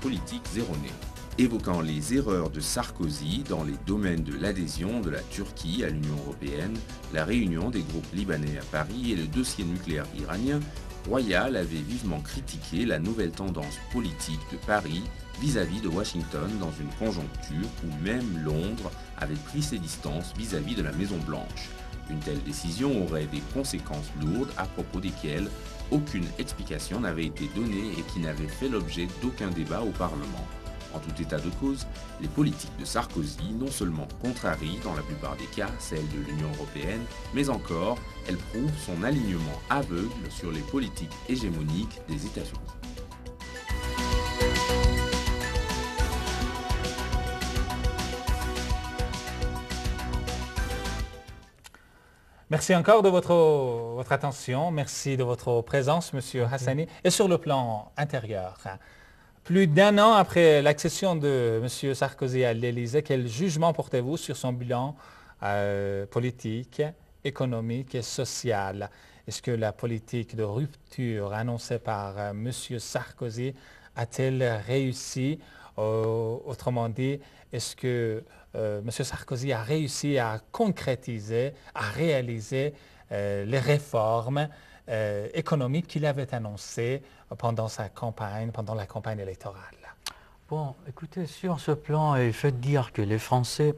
politiques erronées. Évoquant les erreurs de Sarkozy dans les domaines de l'adhésion de la Turquie à l'Union européenne, la réunion des groupes libanais à Paris et le dossier nucléaire iranien, Royal avait vivement critiqué la nouvelle tendance politique de Paris vis-à-vis de Washington dans une conjoncture où même Londres avait pris ses distances vis-à-vis de la Maison-Blanche. Une telle décision aurait des conséquences lourdes à propos desquelles aucune explication n'avait été donnée et qui n'avaient fait l'objet d'aucun débat au Parlement. En tout état de cause, les politiques de Sarkozy non seulement contrarient dans la plupart des cas celles de l'Union européenne, mais encore, elles prouvent son alignement aveugle sur les politiques hégémoniques des États-Unis. Merci encore de votre attention, merci de votre présence, M. Hassani. Et sur le plan intérieur, plus d'1 an après l'accession de M. Sarkozy à l'Élysée, quel jugement portez-vous sur son bilan politique, économique et social? Est-ce que la politique de rupture annoncée par M. Sarkozy a-t-elle réussi? Autrement dit, est-ce que M. Sarkozy a réussi à concrétiser, à réaliser les réformes économiques qu'il avait annoncées pendant la campagne électorale? Bon, écoutez, sur ce plan, il faut dire que les Français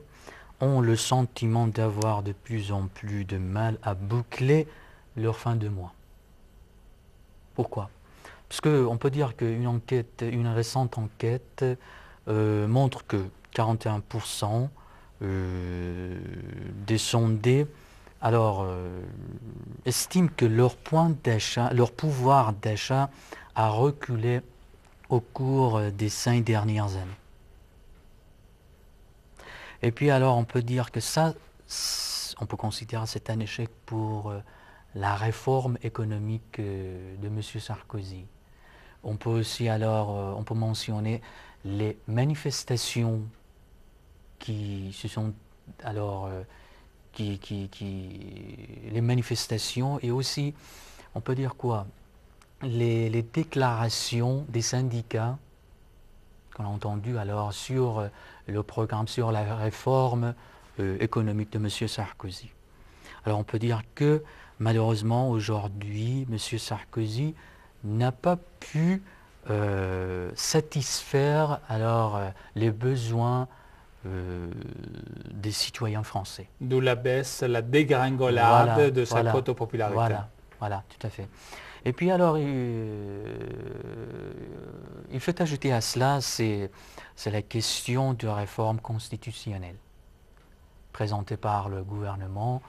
ont le sentiment d'avoir de plus en plus de mal à boucler leur fin de mois. Pourquoi? Parce qu'on peut dire une récente enquête montre que 41% des sondés estiment que leur pouvoir d'achat a reculé au cours des 5 dernières années. Et puis alors on peut dire que ça, on peut considérer c'est un échec pour la réforme économique de M. Sarkozy. On peut aussi on peut mentionner les manifestations les manifestations et aussi, on peut dire quoi, les déclarations des syndicats qu'on a entendues alors sur le programme, sur la réforme économique de M. Sarkozy. Alors on peut dire que malheureusement aujourd'hui, M. Sarkozy n'a pas pu satisfaire les besoins des citoyens français. D'où la baisse, la dégringolade de sa cote de popularité. Voilà, tout à fait. Et puis alors, il faut ajouter à cela, c'est la question de réforme constitutionnelle présentée par le gouvernement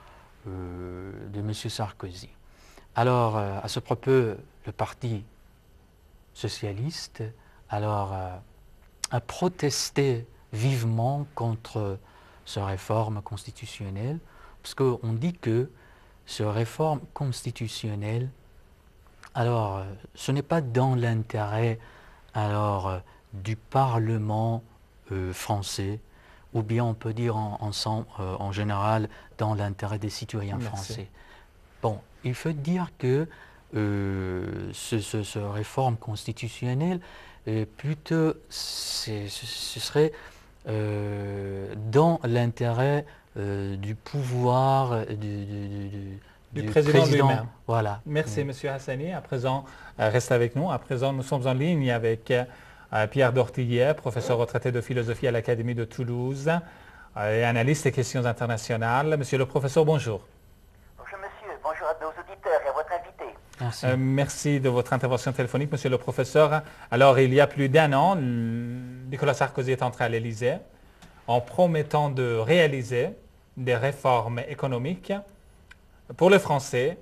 de M. Sarkozy. Alors, à ce propos, le Parti socialiste a protesté vivement contre cette réforme constitutionnelle, parce qu'on dit que cette réforme constitutionnelle, ce n'est pas dans l'intérêt du Parlement français, ou bien on peut dire en général dans l'intérêt des citoyens français. Bon, il faut dire que cette réforme constitutionnelle, plutôt ce serait dans l'intérêt du pouvoir du président lui-même. Voilà. Merci, M. Hassani. À présent, reste avec nous. À présent, nous sommes en ligne avec Pierre Dortillier, professeur retraité de philosophie à l'Académie de Toulouse et analyste des questions internationales. Monsieur le professeur, bonjour. Bonjour, monsieur. Bonjour à nos auditeurs et à votre invité. Merci. Merci de votre intervention téléphonique, monsieur le professeur. Alors, il y a plus d'1 an, Nicolas Sarkozy est entré à l'Élysée en promettant de réaliser des réformes économiques pour les Français.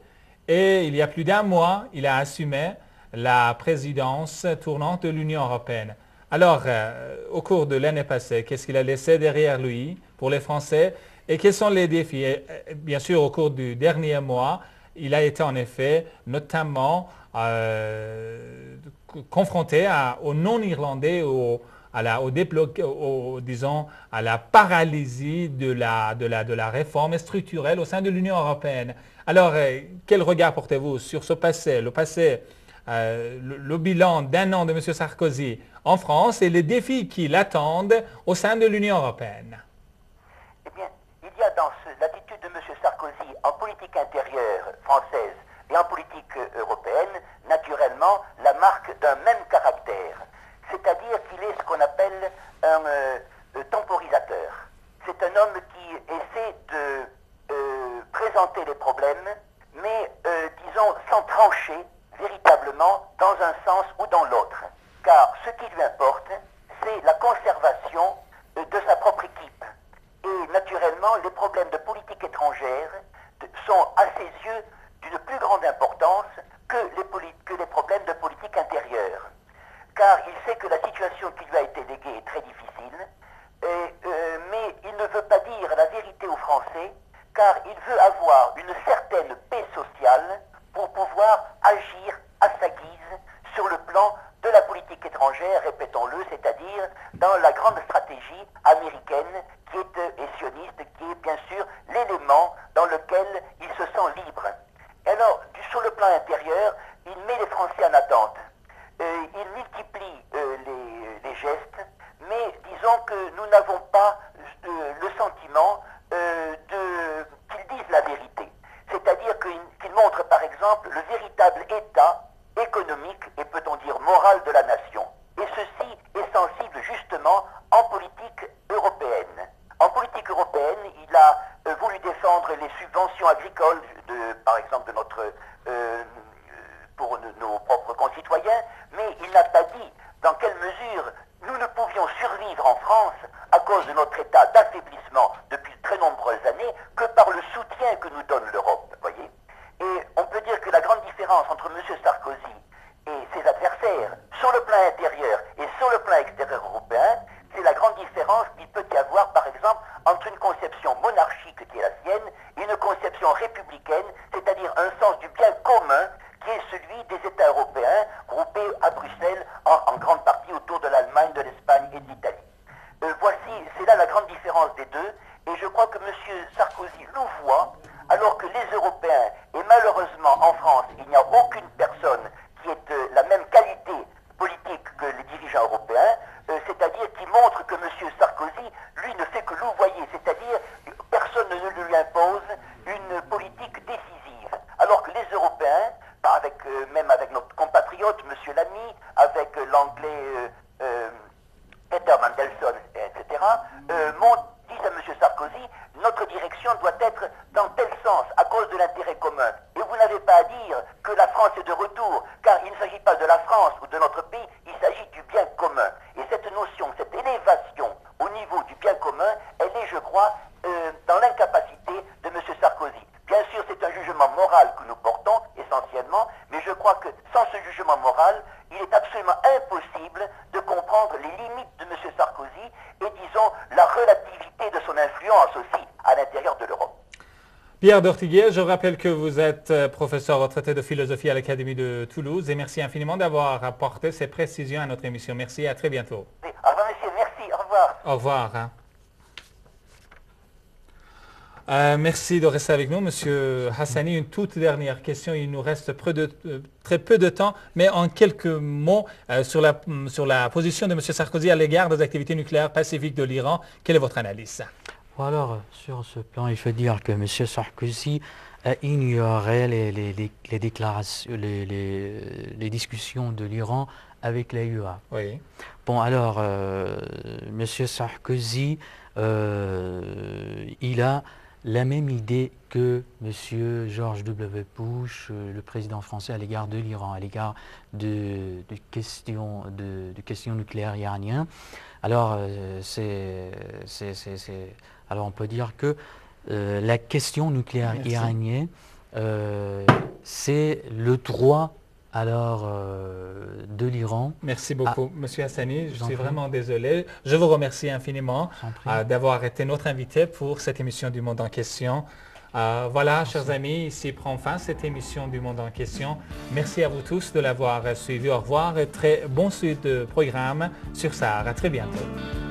Et il y a plus d'1 mois, il a assumé la présidence tournante de l'Union européenne. Alors, au cours de l'année passée, qu'est-ce qu'il a laissé derrière lui pour les Français et quels sont les défis? Et, bien sûr, au cours du dernier mois, il a été en effet notamment confronté aux non-irlandais, à la paralysie de la réforme structurelle au sein de l'Union européenne. Alors, quel regard portez-vous sur ce passé, le passé le bilan d'un an de M. Sarkozy en France et les défis qui l'attendent au sein de l'Union européenne. Eh bien, il y a dans l'attitude de M. Sarkozy en politique intérieure française et en politique européenne, naturellement, la marque d'un même caractère. C'est-à-dire qu'il est ce qu'on appelle un temporisateur. C'est un homme qui essaie de présenter les problèmes, mais, disons, sans trancher véritablement dans un sens ou dans l'autre. Car ce qui lui importe, c'est la conservation de sa propre équipe. Et naturellement, les problèmes de politique étrangère sont à ses yeux d'une plus grande importance que les problèmes de politique intérieure. Car il sait que la situation qui lui a été léguée est très difficile, mais il ne veut pas dire la vérité aux Français, car il veut avoir une certaine paix sociale pour pouvoir agir à sa guise sur le plan de la politique étrangère, répétons-le, c'est-à-dire dans la grande stratégie américaine et sioniste, qui est bien sûr l'élément dans lequel il se sent libre. Et alors, sur le plan intérieur, il met les Français en attente. Il multiplie les gestes, mais disons que nous n'avons pas le sentiment qu'ils disent la vérité. C'est-à-dire qu'ils montrent par exemple le véritable état économique et peut-on dire moral de la nation. Et ceci est sensible justement en politique européenne. En politique européenne, il a voulu défendre les subventions agricoles, par exemple pour nos propres concitoyens, mais il n'a pas dit dans quelle mesure nous ne pouvions survivre en France à cause de notre état d'affaiblissement depuis de très nombreuses années que par le soutien que nous donne l'Europe, voyez. Et on peut dire que la grande différence entre M. Sarkozy et ses adversaires sur le plan intérieur et sur le plan extérieur européen, c'est la grande différence qu'il peut y avoir, par exemple, entre une conception monarchique qui est la sienne et une conception républicaine, c'est-à-dire un sens du bien commun qui est celui des États européens groupés à Bruxelles en grande partie autour de l'Allemagne, de l'Espagne et de l'Italie. C'est là la grande différence des deux, et je crois que M. Sarkozy le voit, alors que les Européens, et malheureusement en France, il n'y a aucune personne qui ait la même qualité politique que les dirigeants européens, c'est-à-dire qui montre que M. Sarkozy, lui, ne fait que louvoyer, c'est-à-dire personne ne lui impose une politique décisive, alors que les Européens, même avec notre compatriote, M. Lamy, avec l'anglais Peter Mandelson, etc., disent à M. Sarkozy, notre direction doit être dans tel sens, à cause de l'intérêt commun. Et vous n'avez pas à dire que la France est de retour, car il ne s'agit pas de la France ou de notre pays, il s'agit du bien commun. Et cette notion, cette élévation au niveau du bien commun, elle est, je crois, dans l'incapacité de M. Sarkozy. Bien sûr, c'est un jugement moral que nous portons, essentiellement, mais je crois que sans ce jugement moral, il est absolument impossible de comprendre les limites de M. Sarkozy et, disons, la relativité de son influence aussi à l'intérieur de l'Europe. Pierre Dortiguier, je rappelle que vous êtes professeur retraité de philosophie à l'Académie de Toulouse et merci infiniment d'avoir apporté ces précisions à notre émission. Merci et à très bientôt. Au revoir, monsieur. Merci. Au revoir. Au revoir. Merci de rester avec nous, Monsieur Hassani. Une toute dernière question. Il nous reste très peu de temps, mais en quelques mots sur la position de M. Sarkozy à l'égard des activités nucléaires pacifiques de l'Iran. Quelle est votre analyse? Alors, sur ce plan, il faut dire que M. Sarkozy a ignoré les déclarations, les discussions de l'Iran avec l'AUA. Oui. Bon, alors, M. Sarkozy, il a la même idée que M. George W. Bush, le président français, à l'égard de l'Iran, à l'égard de questions nucléaires iraniennes. Alors, alors on peut dire que la question nucléaire iranienne, c'est le droit de l'Iran. Merci beaucoup, Monsieur Hassani. Je suis vraiment désolé. Je vous remercie infiniment d'avoir été notre invité pour cette émission du Monde en question. Voilà, chers amis, ici prend fin cette émission du Monde en question. Merci à vous tous de l'avoir suivi. Au revoir et très bon suite de programme sur SAR. À très bientôt.